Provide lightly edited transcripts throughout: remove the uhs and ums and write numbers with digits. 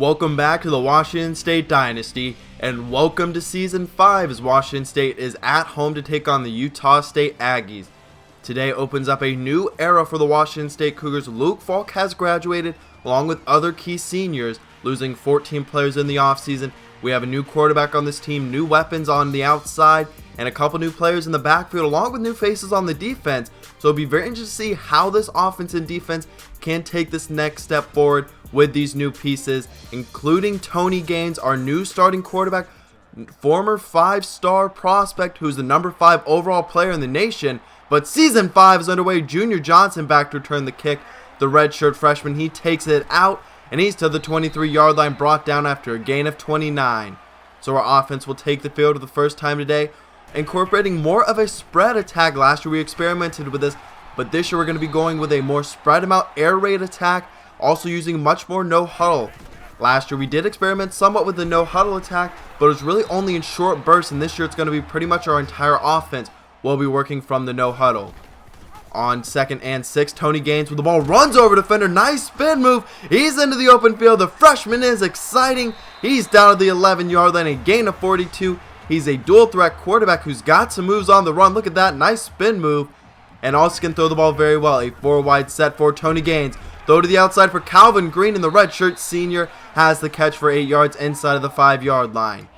Welcome back to the Washington State Dynasty, and welcome to Season 5 as Washington State is at home to take on the Utah State Aggies. Today opens up a new era for the Washington State Cougars. Luke Falk has graduated along with other key seniors, losing 14 players in the offseason. We have a new quarterback on this team, new weapons on the outside, and a couple new players in the backfield along with new faces on the defense. So it'll be very interesting to see how this offense and defense can take this next step forward with these new pieces, including Tony Gaines, our new starting quarterback, former 5-star prospect who's the number 5 overall player in the nation. But Season 5 is underway. Junior Johnson back to return the kick. The redshirt freshman, he takes it out, and he's to the 23-yard line, brought down after a gain of 29. So our offense will take the field for the first time today, incorporating more of a spread attack. Last year we experimented with this, but this year we're going to be going with a more spread them out air raid attack, also using much more no huddle. Last year we did experiment somewhat with the no huddle attack, but it was really only in short bursts, and this year it's going to be pretty much our entire offense will be working from the no huddle. On 2nd and 6, Tony Gaines with the ball runs over defender. Nice spin move. He's into the open field. The freshman is exciting. He's down at the 11-yard line, a gain of 42. He's a dual threat quarterback who's got some moves on the run. Look at that. Nice spin move. And also can throw the ball very well. A 4-wide set for Tony Gaines. Throw to the outside for Calvin Green, and the redshirt senior has the catch for 8 yards inside of the 5-yard line.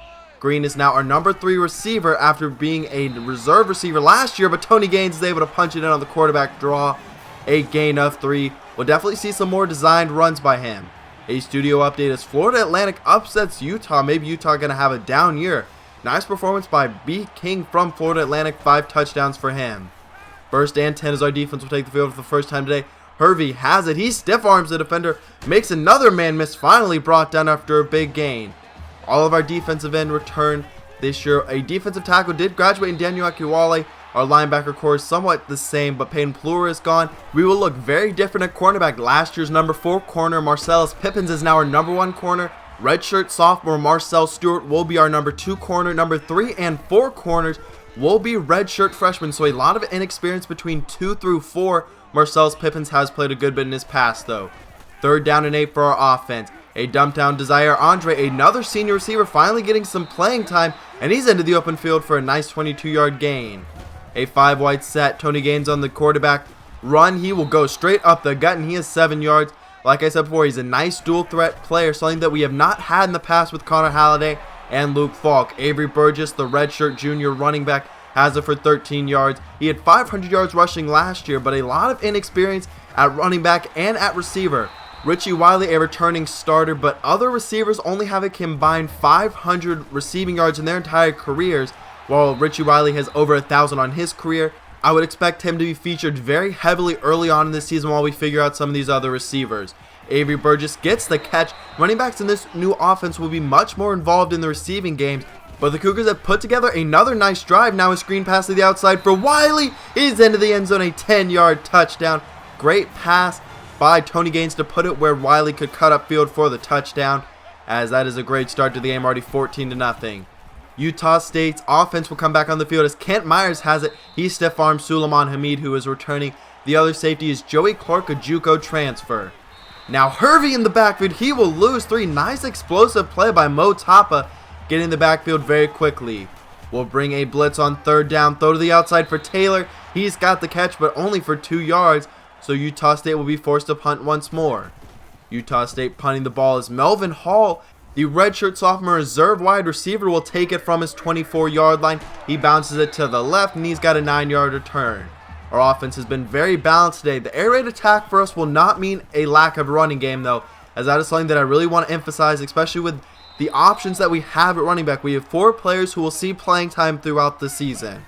Green is now our number 3 receiver after being a reserve receiver last year, but Tony Gaines is able to punch it in on the quarterback draw. A gain of 3. We'll definitely see some more designed runs by him. A studio update as Florida Atlantic upsets Utah. Maybe Utah going to have a down year. Nice performance by B. King from Florida Atlantic. 5 touchdowns for him. 1st and 10 as our defense will take the field for the first time today. Hervey has it. He stiff arms the defender. Makes another man miss. Finally brought down after a big gain. All of our defensive end returned this year. A defensive tackle did graduate in Daniel Akiwale. Our linebacker core is somewhat the same, but Peyton Plura is gone. We will look very different at cornerback. Last year's number 4 corner, Marcellus Pippins, is now our number 1 corner. Redshirt sophomore Marcel Stewart will be our number 2 corner. Number 3 and 4 corners will be redshirt freshmen. So a lot of inexperience between 2 through 4. Marcellus Pippins has played a good bit in his past though. 3rd down and 8 for our offense. A dump down Desire Andre, another senior receiver, finally getting some playing time, and he's into the open field for a nice 22-yard gain. A 5-wide set. Tony Gaines on the quarterback run. He will go straight up the gut, and he is 7 yards. Like I said before, he's a nice dual threat player, something that we have not had in the past with Connor Halliday and Luke Falk. Avery Burgess, the redshirt junior running back, has it for 13 yards. He had 500 yards rushing last year, but a lot of inexperience at running back and at receiver. Richie Wiley, a returning starter, but other receivers only have a combined 500 receiving yards in their entire careers, while Richie Wiley has over 1,000 on his career. I would expect him to be featured very heavily early on in this season while we figure out some of these other receivers. Avery Burgess gets the catch. Running backs in this new offense will be much more involved in the receiving games, but the Cougars have put together another nice drive. Now a screen pass to the outside for Wiley. He's into the end zone, a 10-yard touchdown. Great pass by Tony Gaines to put it where Wiley could cut upfield for the touchdown, as that is a great start to the game, already 14-0. Utah State's offense will come back on the field as Kent Myers has it. He stiff arms Sulaiman Hameed, who is returning. The other safety is Joey Clark, a JUCO transfer. Now Hervey in the backfield. He will lose 3. Nice explosive play by Mo Tapa, getting the backfield very quickly. We'll bring a blitz on 3rd down. Throw to the outside for Taylor. He's got the catch, but only for 2 yards. So Utah State will be forced to punt once more. Utah State punting the ball as Melvin Hall, the redshirt sophomore reserve wide receiver, will take it from his 24-yard line. He bounces it to the left, and he's got a 9-yard return. Our offense has been very balanced today. The air raid attack for us will not mean a lack of running game, though, as that is something that I really want to emphasize, especially with the options that we have at running back. We have 4 players who will see playing time throughout the season.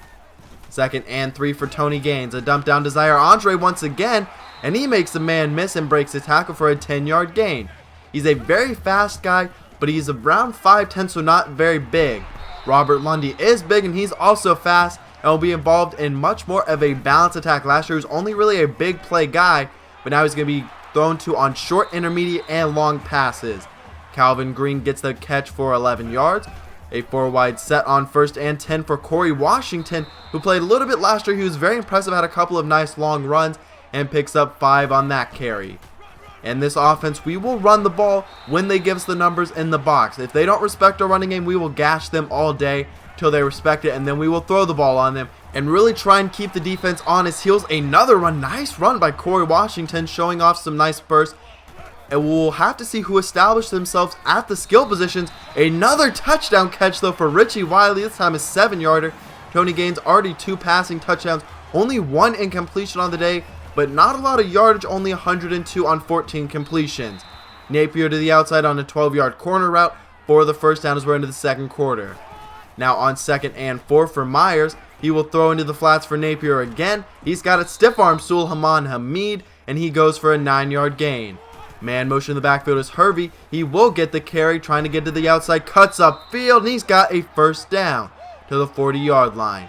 2nd and 3 for Tony Gaines. A dump down Desire Andre once again, and he makes the man miss and breaks the tackle for a 10-yard gain. He's a very fast guy, but he's around 5'10", so not very big. Robert Lundy is big, and he's also fast, and will be involved in much more of a balanced attack. Last year he was only really a big play guy, but now he's going to be thrown to on short, intermediate, and long passes. Calvin Green gets the catch for 11 yards. A 4-wide set on 1st and 10 for Corey Washington, who played a little bit last year. He was very impressive, had a couple of nice long runs, and picks up 5 on that carry. In this offense, we will run the ball when they give us the numbers in the box. If they don't respect our running game, we will gash them all day till they respect it, and then we will throw the ball on them and really try and keep the defense on his heels. Another run, nice run by Corey Washington, showing off some nice bursts. And we'll have to see who established themselves at the skill positions. Another touchdown catch though for Richie Wiley, this time a 7-yarder. Tony Gaines already 2 passing touchdowns, only 1 incompletion on the day, but not a lot of yardage, only 102 on 14 completions. Napier to the outside on a 12-yard corner route for the first down as we're into the second quarter. Now on 2nd and 4 for Myers, he will throw into the flats for Napier again. He's got a stiff arm Sulaiman Hameed, and he goes for a 9-yard gain. Man motion in the backfield is Hervey. He will get the carry, trying to get to the outside, cuts up field, and he's got a first down to the 40-yard line.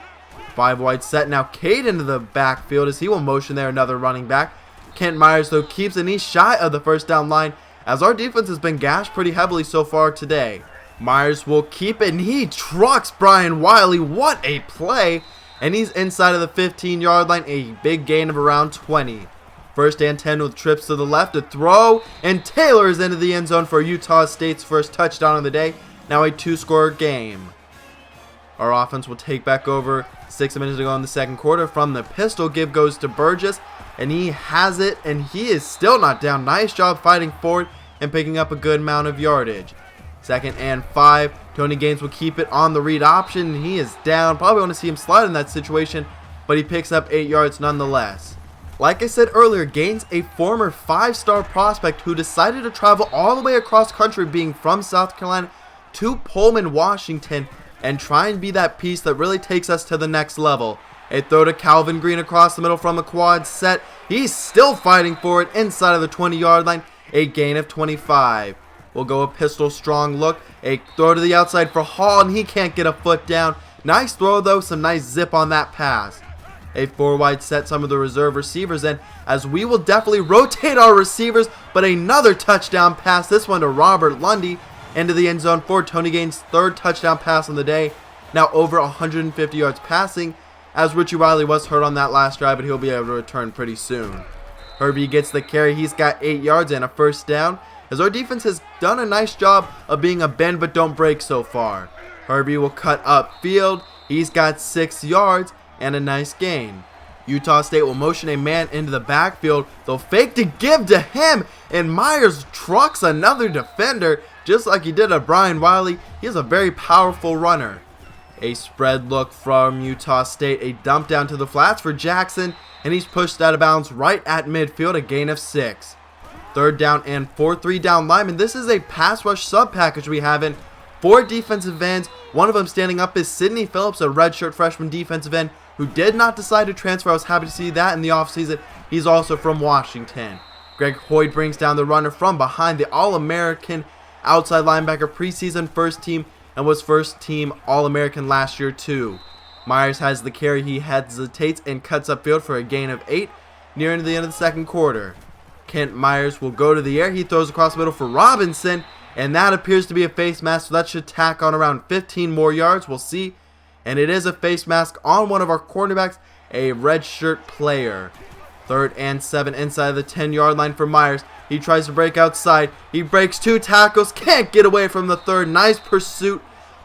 5 wide set now. Cade into the backfield as he will motion there, another running back. Kent Myers though keeps it, and he's shy of the first down line as our defense has been gashed pretty heavily so far today. Myers will keep it, and he trucks Brian Wiley. What a play! And he's inside of the 15-yard line, a big gain of around 20. First and 10 with trips to the left, a throw, and Taylor is into the end zone for Utah State's first touchdown of the day. Now a 2-score game. Our offense will take back over 6 minutes to go in the second quarter. From the pistol, give goes to Burgess, and he has it, and he is still not down. Nice job fighting forward and picking up a good amount of yardage. 2nd and 5. Tony Gaines will keep it on the read option, and he is down. Probably want to see him slide in that situation, but he picks up 8 yards nonetheless. Like I said earlier, Gaines, a former 5-star prospect who decided to travel all the way across country, being from South Carolina, to Pullman, Washington, and try and be that piece that really takes us to the next level. A throw to Calvin Green across the middle from a quad set. He's still fighting for it inside of the 20-yard line. A gain of 25. We'll go a pistol strong look. A throw to the outside for Hall, and he can't get a foot down. Nice throw though, some nice zip on that pass. A 4 wide set, some of the reserve receivers in, as we will definitely rotate our receivers, but another touchdown pass, this one to Robert Lundy, into the end zone for Tony Gaines' 3rd touchdown pass on the day. Now over 150 yards passing, as Richie Wiley was hurt on that last drive, but he'll be able to return pretty soon. Hervey gets the carry, he's got 8 yards and a first down, as our defense has done a nice job of being a bend but don't break so far. Hervey will cut upfield, he's got 6 yards, and a nice gain. Utah State will motion a man into the backfield. They'll fake to give to him, and Myers trucks another defender just like he did at Brian Wiley. He is a very powerful runner. A spread look from Utah State, a dump down to the flats for Jackson, and he's pushed out of bounds right at midfield, a gain of 6. 3rd down and 4, 3 down linemen. This is a pass rush sub package we have in 4 defensive ends. One of them standing up is Sidney Phillips, a redshirt freshman defensive end who did not decide to transfer. I was happy to see that in the offseason. He's also from Washington. Greg Hoyd brings down the runner from behind, the All-American outside linebacker, preseason first team, and was first team All-American last year too. Myers has the carry, he hesitates and cuts upfield for a gain of 8, nearing the end of the second quarter. Kent Myers will go to the air, he throws across the middle for Robinson, and that appears to be a face mask, so that should tack on around 15 more yards, we'll see. And it is a face mask on one of our cornerbacks, a redshirt player. 3rd and 7 inside the 10-yard line for Myers. He tries to break outside. He breaks 2 tackles. Can't get away from the 3rd. Nice pursuit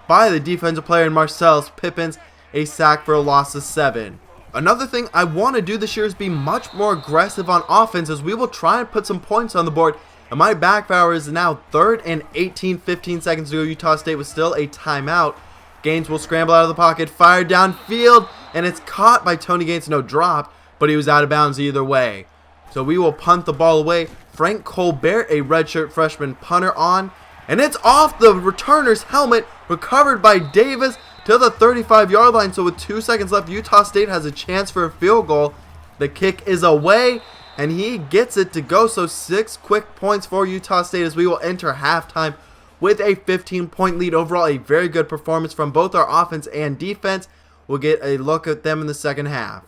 by the defensive player in Marcellus Pippins. A sack for a loss of 7. Another thing I want to do this year is be much more aggressive on offense, as we will try and put some points on the board. And my backfire is now 3rd and 18, 15 seconds to go. Utah State was still a timeout. Gaines will scramble out of the pocket, fire downfield, and it's caught by Tony Gaines. No drop, but he was out of bounds either way. So we will punt the ball away. Frank Colbert, a redshirt freshman punter, on, and it's off the returner's helmet, recovered by Davis to the 35-yard line. So with 2 seconds left, Utah State has a chance for a field goal. The kick is away, and he gets it to go. So 6 quick points for Utah State as we will enter halftime with a 15-point lead. Overall, a very good performance from both our offense and defense. We'll get a look at them in the second half.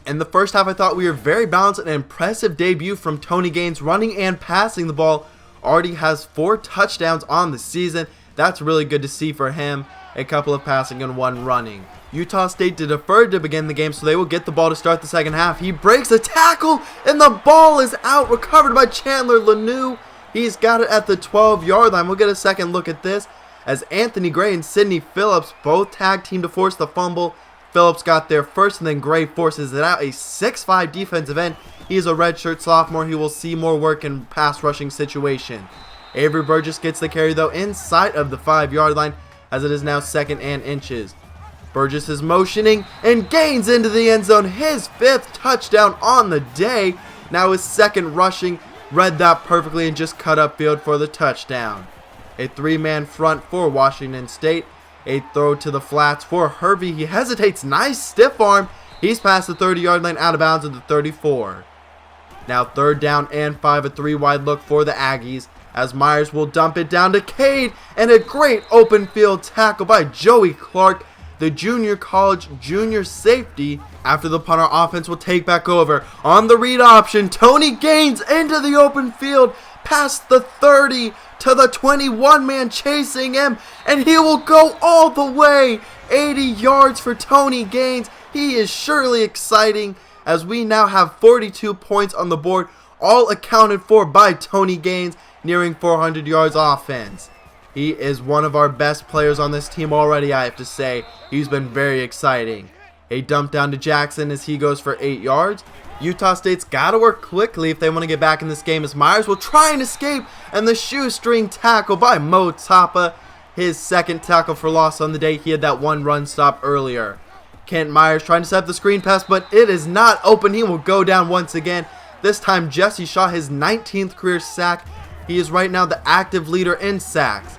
In the first half, I thought we were very balanced. An impressive debut from Tony Gaines, running and passing the ball. Already has 4 touchdowns on the season. That's really good to see for him. A couple of passing and 1 running. Utah State deferred to begin the game, so they will get the ball to start the second half. He breaks a tackle, and the ball is out, recovered by Chandler Leniu. He's got it at the 12-yard line. We'll get a second look at this as Anthony Gray and Sidney Phillips both tag team to force the fumble. Phillips got there first, and then Gray forces it out. A 6'5" defensive end. He is a redshirt sophomore. He will see more work in pass rushing situation. Avery Burgess gets the carry, though, inside of the 5-yard line, as it is now 2nd and inches. Burgess is motioning and gains into the end zone. His 5th touchdown on the day. Now his 2nd rushing. Read that perfectly and just cut upfield for the touchdown. A 3-man front for Washington State. A throw to the flats for Hervey. He hesitates. Nice stiff arm. He's past the 30-yard line, out of bounds at the 34. Now 3rd down and 5. A 3-wide look for the Aggies, as Myers will dump it down to Cade, and a great open field tackle by Joey Clark, the junior college junior safety. After the punter, offense will take back over. On the read option, Tony Gaines into the open field, past the 30 to the 21-man chasing him, and he will go all the way. 80 yards for Tony Gaines. He is surely exciting, as we now have 42 points on the board, all accounted for by Tony Gaines, nearing 400 yards offense. He is one of our best players on this team already, I have to say. He's been very exciting. A dump down to Jackson as he goes for 8 yards. Utah State's got to work quickly if they want to get back in this game, as Myers will try and escape, and the shoestring tackle by Mo Tapa. His 2nd tackle for loss on the day. He had that 1 run stop earlier. Kent Myers trying to set up the screen pass, but it is not open. He will go down once again. This time Jesse Shaw, his 19th career sack. He is right now the active leader in sacks.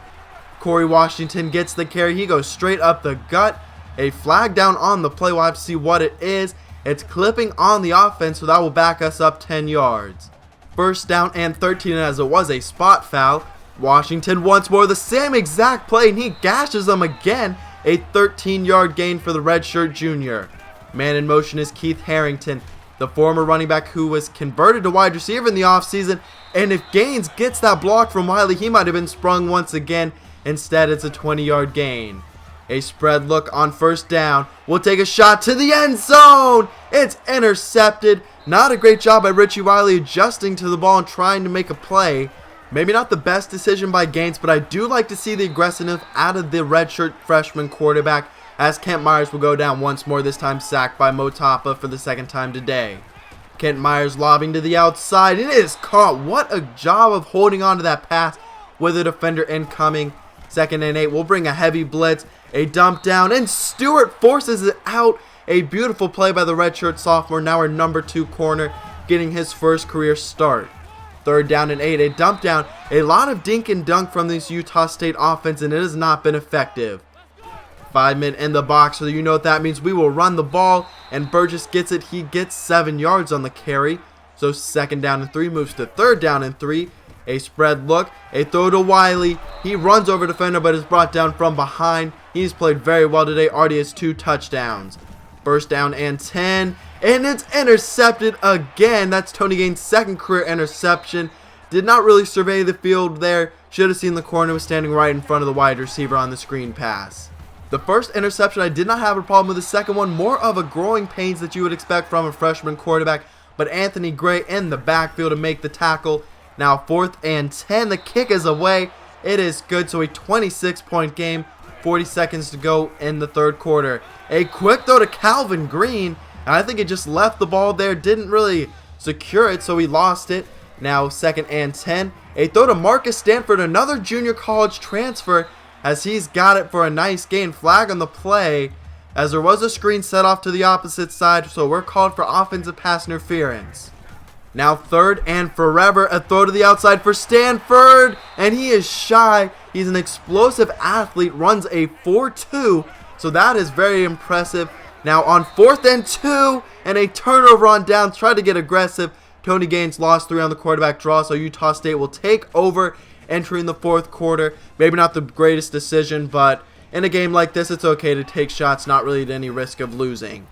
Corey Washington gets the carry. He goes straight up the gut. A flag down on the play. We'll have to see what it is. It's clipping on the offense, so that will back us up 10 yards. 1st down and 13, as it was a spot foul. Washington once more, the same exact play, and he gashes them again. A 13-yard gain for the redshirt junior. Man in motion is Keith Harrington, the former running back who was converted to wide receiver in the offseason. And if Gaines gets that block from Wiley, he might have been sprung once again. Instead, it's a 20-yard gain. A spread look on 1st down. We'll take a shot to the end zone. It's intercepted. Not a great job by Richie Wiley adjusting to the ball and trying to make a play. Maybe not the best decision by Gaines, but I do like to see the aggressiveness out of the redshirt freshman quarterback, as Kent Myers will go down once more, this time sacked by Mo Tapa for the 2nd time today. Kent Myers lobbing to the outside. It is caught. What a job of holding on to that pass with a defender incoming. 2nd and 8. We'll bring a heavy blitz. A dump down, and Stewart forces it out. A beautiful play by the redshirt sophomore, now our number 2 corner, getting his 1st career start. 3rd down and 8. A dump down. A lot of dink and dunk from this Utah State offense, and it has not been effective. 5-man in the box, so you know what that means. We will run the ball, and Burgess gets it. He gets 7 yards on the carry. So 2nd down and 3 moves to 3rd down and 3. A spread look, a throw to Wiley. He runs over defender, but is brought down from behind. He's played very well today. Already has 2 touchdowns. 1st down and 10, and it's intercepted again. That's Tony Gaines' 2nd career interception. Did not really survey the field there. Should have seen the corner was standing right in front of the wide receiver on the screen pass. The 1st interception, I did not have a problem with. The 2nd one, more of a growing pains that you would expect from a freshman quarterback. But Anthony Gray in the backfield to make the tackle. Now 4th and 10. The kick is away. It is good. So a 26-point game. 40 seconds to go in the 3rd quarter. A quick throw to Calvin Green. And I think it just left the ball there. Didn't really secure it, so he lost it. Now 2nd and 10. A throw to Marcus Stanford, another junior college transfer, as he's got it for a nice gain. Flag on the play, as there was a screen set off to the opposite side, so we're called for offensive pass interference. Now 3rd and forever. A throw to the outside for Stanford, and he is shy. He's an explosive athlete, runs a 4.2, so that is very impressive. Now on 4th and 2, and a turnover on downs. Tried to get aggressive. Tony Gaines lost 3 on the quarterback draw, so Utah State will take over entering the 4th quarter. Maybe not the greatest decision, but in a game like this, it's okay to take shots, not really at any risk of losing.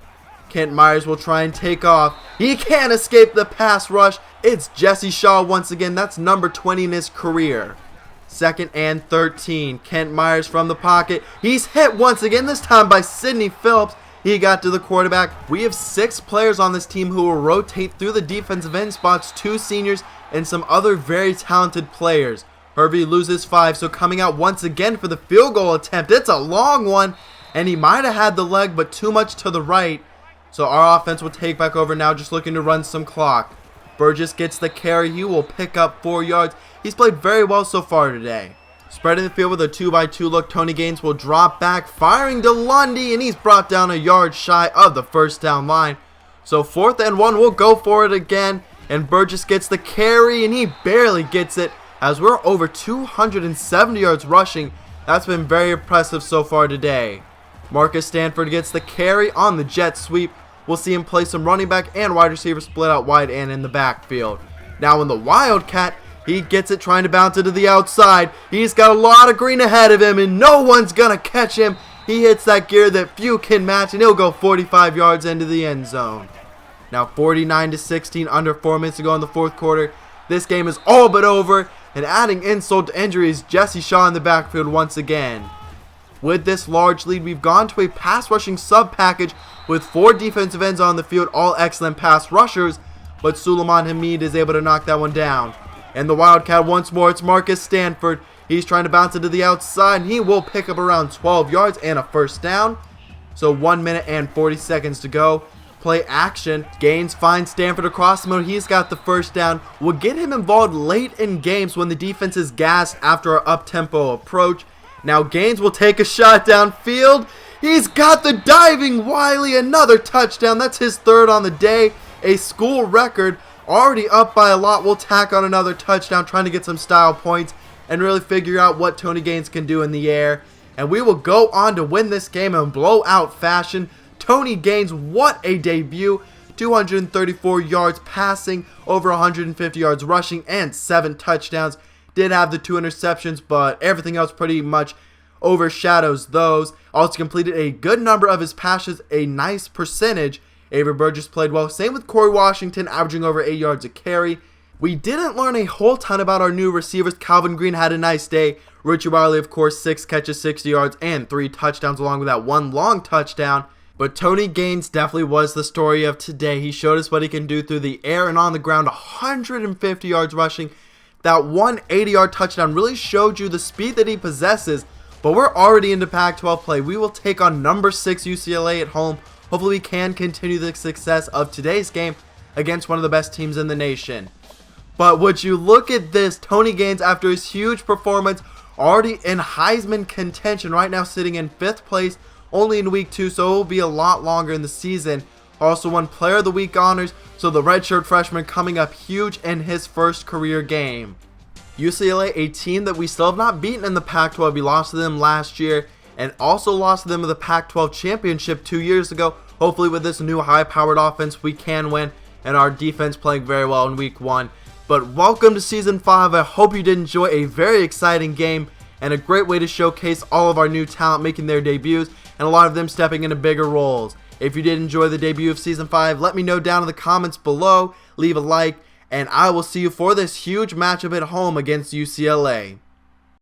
Kent Myers will try and take off. He can't escape the pass rush. It's Jesse Shaw once again. That's number 20 in his career. 2nd and 13. Kent Myers from the pocket. He's hit once again, this time by Sidney Phillips. He got to the quarterback. We have 6 players on this team who will rotate through the defensive end spots, 2 seniors and some other very talented players. Hervey loses 5, so coming out once again for the field goal attempt. It's a long one, and he might have had the leg, but too much to the right. So our offense will take back over now, just looking to run some clock. Burgess gets the carry. He will pick up 4 yards. He's played very well so far today. Spreading the field with a 2x2 look, Tony Gaines will drop back, firing to Lundy, and he's brought down a yard shy of the first down line. So 4th and 1, we'll go for it again, and Burgess gets the carry, and he barely gets it, as we're over 270 yards rushing. That's been very impressive so far today. Marcus Stanford gets the carry on the jet sweep. We'll see him play some running back and wide receiver split out wide and in the backfield. Now in the Wildcat, he gets it trying to bounce it to the outside. He's got a lot of green ahead of him, and no one's going to catch him. He hits that gear that few can match, and he'll go 45 yards into the end zone. Now 49-16, under 4 minutes to go in the 4th quarter. This game is all but over, and adding insult to injury is Jesse Shaw in the backfield once again. With this large lead, we've gone to a pass rushing sub package with 4 defensive ends on the field, all excellent pass rushers, but Sulaiman Hameed is able to knock that one down. And the Wildcat once more, it's Marcus Stanford. He's trying to bounce it to the outside, and he will pick up around 12 yards and a first down. So 1 minute and 40 seconds to go. Play action. Gaines finds Stanford across the middle. He's got the first down. We'll get him involved late in games when the defense is gassed after our up-tempo approach. Now Gaines will take a shot downfield. He's got the diving Wiley, another touchdown. That's his 3rd on the day, a school record. Already up by a lot. We'll tack on another touchdown, trying to get some style points and really figure out what Tony Gaines can do in the air. And we will go on to win this game in blowout fashion. Tony Gaines, what a debut. 234 yards passing, over 150 yards rushing, and 7 touchdowns. Did have the 2 interceptions, but everything else pretty much overshadows those. Also completed a good number of his passes, a nice percentage. Avery Burgess played well. Same with Corey Washington, averaging over 8 yards a carry. We didn't learn a whole ton about our new receivers. Calvin Green had a nice day. Richie Wiley, of course, 6 catches, 60 yards, and 3 touchdowns, along with that 1 long touchdown. But Tony Gaines definitely was the story of today. He showed us what he can do through the air and on the ground. 150 yards rushing. That 180-yard touchdown really showed you the speed that he possesses. But we're already into Pac-12 play. We will take on number 6 UCLA at home. Hopefully we can continue the success of today's game against one of the best teams in the nation. But would you look at this, Tony Gaines, after his huge performance, already in Heisman contention, right now sitting in 5th place, only in week 2, so it will be a lot longer in the season. Also won Player of the Week honors, so the redshirt freshman coming up huge in his first career game. UCLA, a team that we still have not beaten in the Pac-12. We lost to them last year, and also lost to them in the Pac-12 championship 2 years ago. Hopefully with this new high-powered offense, we can win, and our defense playing very well in week 1. But welcome to Season 5. I hope you did enjoy a very exciting game, and a great way to showcase all of our new talent making their debuts, and a lot of them stepping into bigger roles. If you did enjoy the debut of Season 5, let me know down in the comments below, leave a like, and I will see you for this huge matchup at home against UCLA.